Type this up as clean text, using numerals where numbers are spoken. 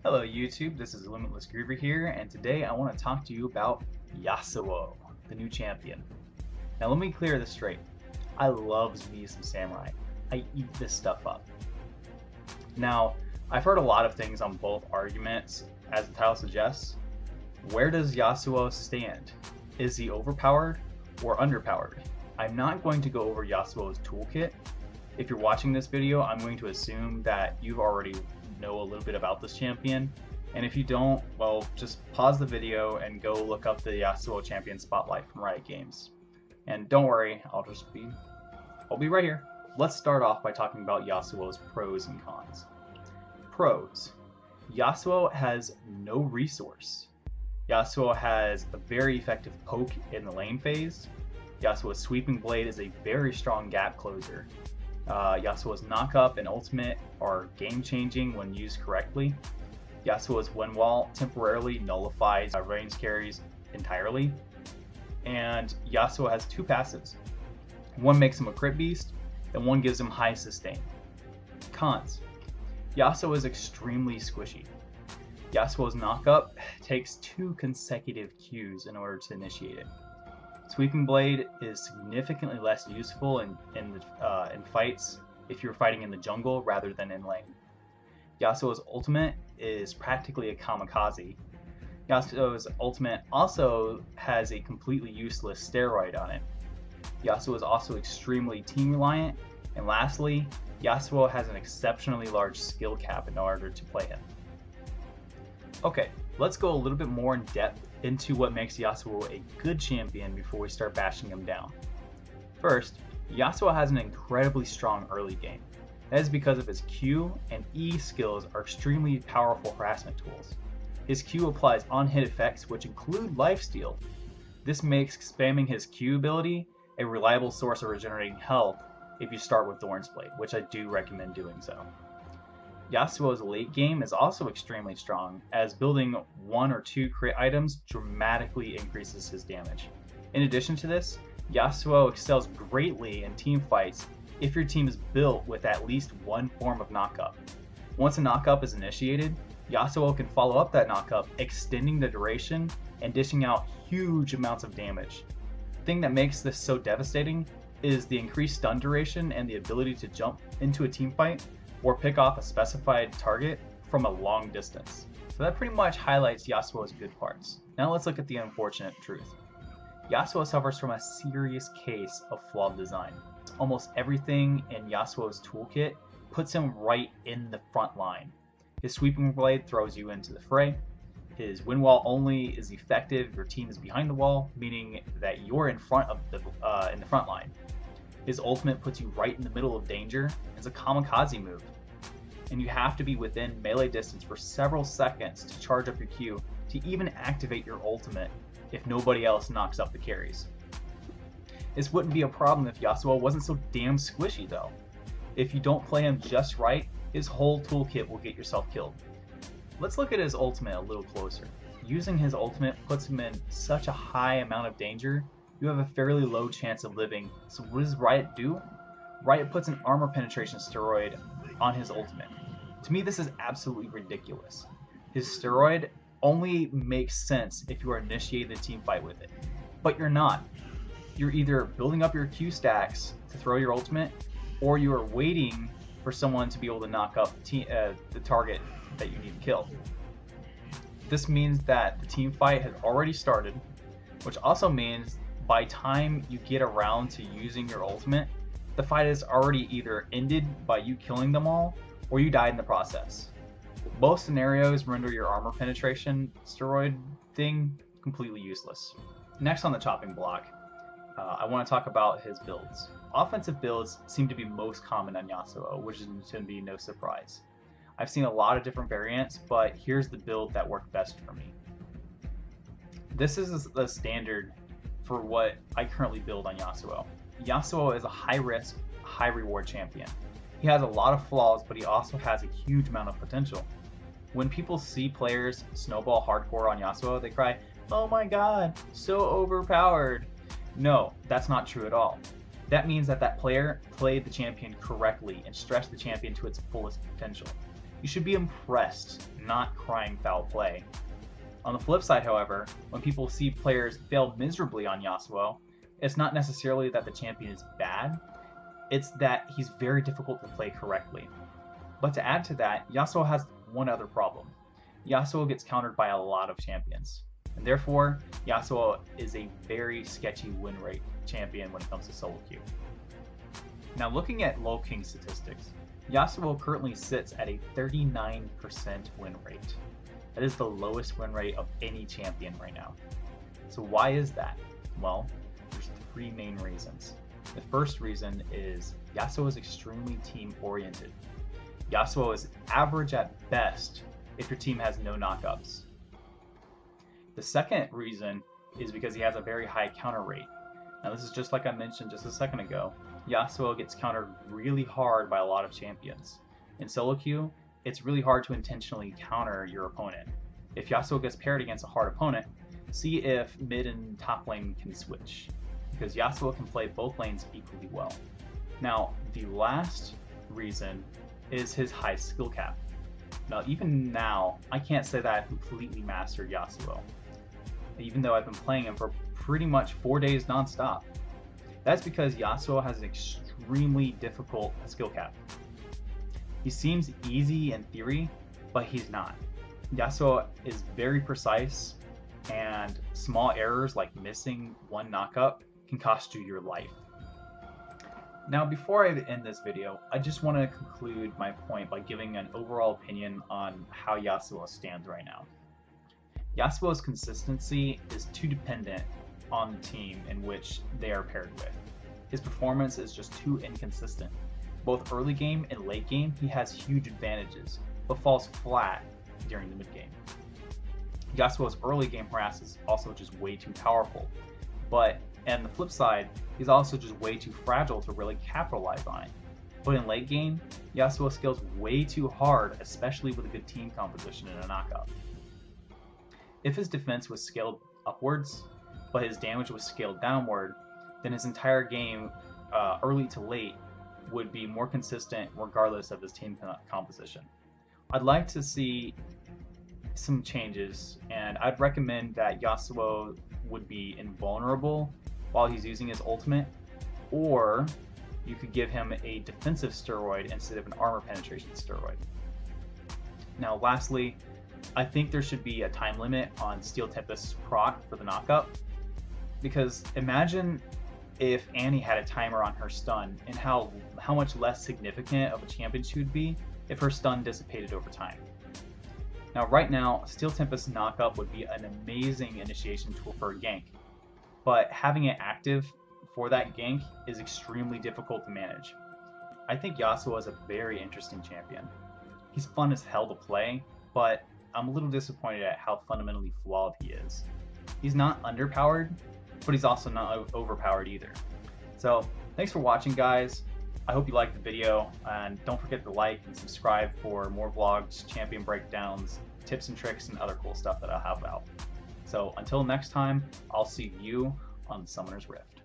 Hello YouTube, this is LimitlessGriever here, and today I want to talk to you about Yasuo, the new champion. Now let me clear this straight. I love me some samurai. I eat this stuff up. Now, I've heard a lot of things on both arguments, as the title suggests. Where does Yasuo stand? Is he overpowered or underpowered? I'm not going to go over Yasuo's toolkit. If you're watching this video, I'm going to assume that you've already know a little bit about this champion, and if you don't, well, just pause the video and go look up the Yasuo champion spotlight from Riot Games. And don't worry, I'll be right here. Let's start off by talking about Yasuo's pros and cons. Pros. Yasuo has no resource. Yasuo has a very effective poke in the lane phase. Yasuo's sweeping blade is a very strong gap closer. Yasuo's knock-up and ultimate are game-changing when used correctly. Yasuo's wind wall temporarily nullifies range carries entirely. And Yasuo has two passives. One makes him a crit beast, and one gives him high sustain. Cons. Yasuo is extremely squishy. Yasuo's knock-up takes 2 consecutive Qs in order to initiate it. Sweeping Blade is significantly less useful in fights if you're fighting in the jungle rather than in lane. Yasuo's ultimate is practically a kamikaze. Yasuo's ultimate also has a completely useless steroid on it. Yasuo is also extremely team reliant. And lastly, Yasuo has an exceptionally large skill cap in order to play him. Okay, let's go a little bit more in depth into what makes Yasuo a good champion before we start bashing him down. First, Yasuo has an incredibly strong early game. That is because of his Q and E skills are extremely powerful harassment tools. His Q applies on-hit effects which include lifesteal. This makes spamming his Q ability a reliable source of regenerating health if you start with Thorn's Blade, which I do recommend doing so. Yasuo's late game is also extremely strong, as building 1 or 2 crit items dramatically increases his damage. In addition to this, Yasuo excels greatly in team fights if your team is built with at least one form of knockup. Once a knockup is initiated, Yasuo can follow up that knockup, extending the duration and dishing out huge amounts of damage. The thing that makes this so devastating is the increased stun duration and the ability to jump into a team fight or pick off a specified target from a long distance. So that pretty much highlights Yasuo's good parts. Now let's look at the unfortunate truth. Yasuo suffers from a serious case of flawed design. Almost everything in Yasuo's toolkit puts him right in the front line. His sweeping blade throws you into the fray. His wind wall only is effective if your team is behind the wall, meaning that you're in front of in the front line. His ultimate puts you right in the middle of danger. It's a kamikaze move, and you have to be within melee distance for several seconds to charge up your Q to even activate your ultimate if nobody else knocks up the carries. This wouldn't be a problem if Yasuo wasn't so damn squishy though. If you don't play him just right, his whole toolkit will get yourself killed. Let's look at his ultimate a little closer. Using his ultimate puts him in such a high amount of danger, you have a fairly low chance of living. So what does Riot do? Riot puts an armor penetration steroid on his ultimate. To me, this is absolutely ridiculous. His steroid only makes sense if you are initiating the team fight with it. But you're not. You're either building up your Q stacks to throw your ultimate, or you are waiting for someone to be able to knock up the target that you need to kill. This means that the team fight has already started, which also means by time you get around to using your ultimate, the fight is already either ended by you killing them all, or you died in the process. Both scenarios render your armor penetration steroid thing completely useless. Next on the chopping block, I want to talk about his builds. Offensive builds seem to be most common on Yasuo, which is to be no surprise. I've seen a lot of different variants, but here's the build that worked best for me. This is the standard for what I currently build on Yasuo. Yasuo is a high-risk, high-reward champion. He has a lot of flaws, but he also has a huge amount of potential. When people see players snowball hardcore on Yasuo, they cry, "Oh my god, so overpowered." No, that's not true at all. That means that that player played the champion correctly and stretched the champion to its fullest potential. You should be impressed, not crying foul play. On the flip side, however, when people see players fail miserably on Yasuo, it's not necessarily that the champion is bad, it's that he's very difficult to play correctly. But to add to that, Yasuo has one other problem. Yasuo gets countered by a lot of champions, and therefore, Yasuo is a very sketchy win rate champion when it comes to solo queue. Now looking at low king statistics, Yasuo currently sits at a 39% win rate. That is the lowest win rate of any champion right now. So why is that? Well, there's three main reasons. The first reason is Yasuo is extremely team oriented. Yasuo is average at best if your team has no knockups. The second reason is because he has a very high counter rate. Now this is just like I mentioned just a second ago. Yasuo gets countered really hard by a lot of champions. In solo queue, it's really hard to intentionally counter your opponent. If Yasuo gets paired against a hard opponent, see if mid and top lane can switch, because Yasuo can play both lanes equally well. Now, the last reason is his high skill cap. Now, even now, I can't say that I've completely mastered Yasuo, even though I've been playing him for pretty much 4 days non-stop. That's because Yasuo has an extremely difficult skill cap. He seems easy in theory, but he's not. Yasuo is very precise, and small errors like missing one knockup can cost you your life. Now, before I end this video, I just want to conclude my point by giving an overall opinion on how Yasuo stands right now. Yasuo's consistency is too dependent on the team in which they are paired with. His performance is just too inconsistent. Both early game and late game, he has huge advantages, but falls flat during the mid game. Yasuo's early game harass is also just way too powerful, but on the flip side, he's also just way too fragile to really capitalize on it. But in late game, Yasuo scales way too hard, especially with a good team composition and a knockout. If his defense was scaled upwards, but his damage was scaled downward, then his entire game, early to late, would be more consistent regardless of his team composition. I'd like to see some changes, and I'd recommend that Yasuo would be invulnerable while he's using his ultimate, or you could give him a defensive steroid instead of an armor penetration steroid. Now lastly, I think there should be a time limit on Steel Tempest's proc for the knockup, because imagine if Annie had a timer on her stun, and how much less significant of a champion she would be if her stun dissipated over time. Now right now, Steel Tempest's knockup would be an amazing initiation tool for a gank, but having it active for that gank is extremely difficult to manage. I think Yasuo is a very interesting champion. He's fun as hell to play, but I'm a little disappointed at how fundamentally flawed he is. He's not underpowered, but he's also not overpowered either. So thanks for watching, guys. I hope you liked the video, and don't forget to like and subscribe for more vlogs, champion breakdowns, tips and tricks, and other cool stuff that I'll have out. So until next time, I'll see you on the Summoner's Rift.